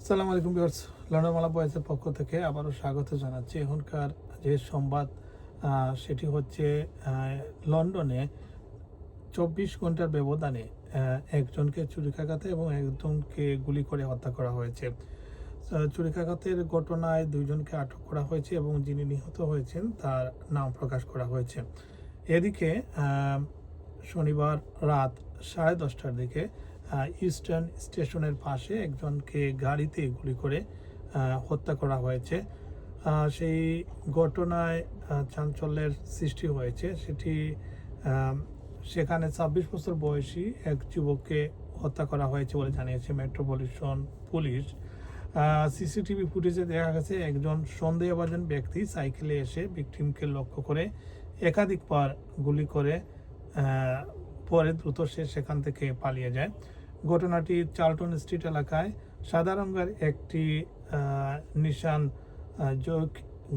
আসসালামু আলাইকুম viewers, London মালা বয়েসের পক্ষ থেকে আবারও স্বাগত জানাচ্ছি। এখনকার যে সংবাদ সেটি হচ্ছে লন্ডনে 24 ঘন্টার ব্যবধানে একজনকে ছুরিকাঘাতে এবং একজনকে গুলি করে হত্যা করা হয়েছে। ছুরিকাঘাতের ঘটনায় দুইজনকে আটক করা হয়েছে এবং যিনি নিহত হয়েছেন তার নাম প্রকাশ করা হয়েছে। এদিকে শনিবার রাত 10:30টার দিকে ইস্টার্ন স্টেশনের পাশে একজনকে গাড়িতে গুলি করে হত্যা করা হয়েছে। সেই ঘটনায় চাঞ্চল্যের সৃষ্টি হয়েছে। সেখানে 26 বছর বয়সী এক যুবককে হত্যা করা হয়েছে বলে জানিয়েছে মেট্রোপলিটন পুলিশ। সিসিটিভি ফুটেজে দেখা গেছে একজন সন্দেহভাজন ব্যক্তি সাইকেলে এসে ভিকটিমকে লক্ষ্য করে একাধিকবার গুলি করে পরে দ্রুত সে সেখান থেকে পালিয়ে যায়। ঘটনাটি চার্লটন স্ট্রিট এলাকায় সাদা রঙের একটি নিশান জোক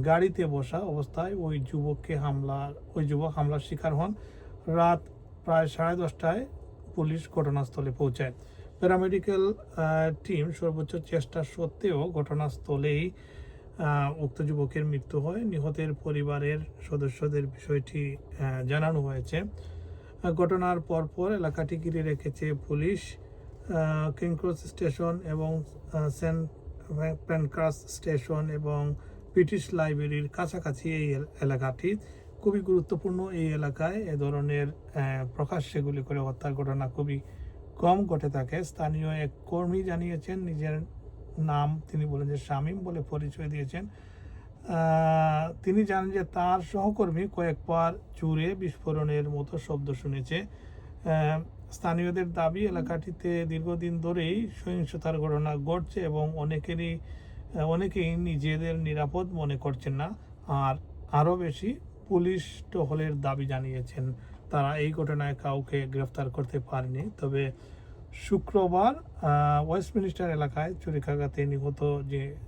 গাড়িতে বসা অবস্থায় ওই যুবক হামলার শিকার হন। রাত প্রায় 10:30টায় পুলিশ ঘটনাস্থলে পৌঁছায়। প্যারামেডিক্যাল টিম সর্বোচ্চ চেষ্টা সত্ত্বেও ঘটনাস্থলেই উক্ত যুবকের মৃত্যু হয়। নিহতের পরিবারের সদস্যদের বিষয়টি জানানো হয়েছে। ঘটনার পরপর এলাকাটি ঘিরে রেখেছে পুলিশ। কিং ক্রস স্টেশন এবং সেন্ট প্যানক্রাস স্টেশন এবং ব্রিটিশ লাইব্রেরির কাছাকাছি এই এলাকাটি খুবই গুরুত্বপূর্ণ। এই এলাকায় এ ধরনের প্রকাশ্যে গুলি করে হত্যার ঘটনা খুবই কম ঘটে থাকে। স্থানীয় এক কর্মী জানিয়েছেন, নিজের নাম তিনি বলেন যে শামীম বলে পরিচয় দিয়েছেন। তিনি জানেন যে তার সহকর্মী কয়েকবার জুড়ে বিস্ফোরণের মতো শব্দ শুনেছে। স্থানীয়দের দাবি, এলাকাটিতে দীর্ঘদিন ধরেই সহিংসতার ঘটনা ঘটছে এবং অনেকেই নিজেদের নিরাপদ মনে করছেন না। আর আরও বেশি পুলিশ টহলের দাবি জানিয়েছেন। তারা এই ঘটনায় কাউকে গ্রেফতার করতে পারেনি। তবে শুক্রবার ওয়েস্টমিনিস্টার এলাকায় ছুরিকাঘাতে নিহত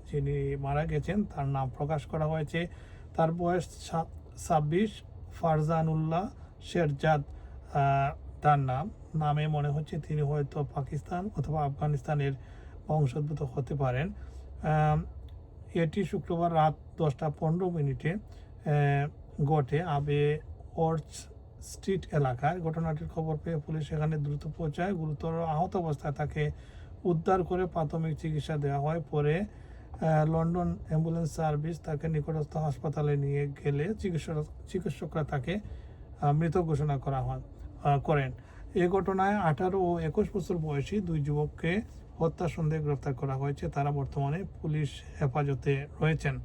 যিনি মারা গেছেন তার নাম প্রকাশ করা হয়েছে। তার বয়স 26, ফারজানুল্লাহ শেরজাদ তার নামে মনে হচ্ছে তিনি হয়তো পাকিস্তান অথবা আফগানিস্তানের বংশোদ্ভূত হতে পারেন। এটি শুক্রবার রাত 10:15 ঘটে আবে অর্চ স্ট্রিট এলাকায়। ঘটনাটির খবর পেয়ে পুলিশ সেখানে দ্রুত পৌঁছায়। গুরুতর আহত অবস্থায় তাকে উদ্ধার করে প্রাথমিক চিকিৎসা দেওয়া হয়। পরে লন্ডন অ্যাম্বুলেন্স সার্ভিস তাকে নিকটস্থ হাসপাতালে নিয়ে গেলে চিকিৎসকরা তাকে মৃত ঘোষণা করেন। এ ঘটনায় 18 ও 21 বছর বয়সী দুই যুবককে হত্যা সন্দেহে গ্রেফতার করা হয়েছে। তারা বর্তমানে পুলিশ হেফাজতে রয়েছেন।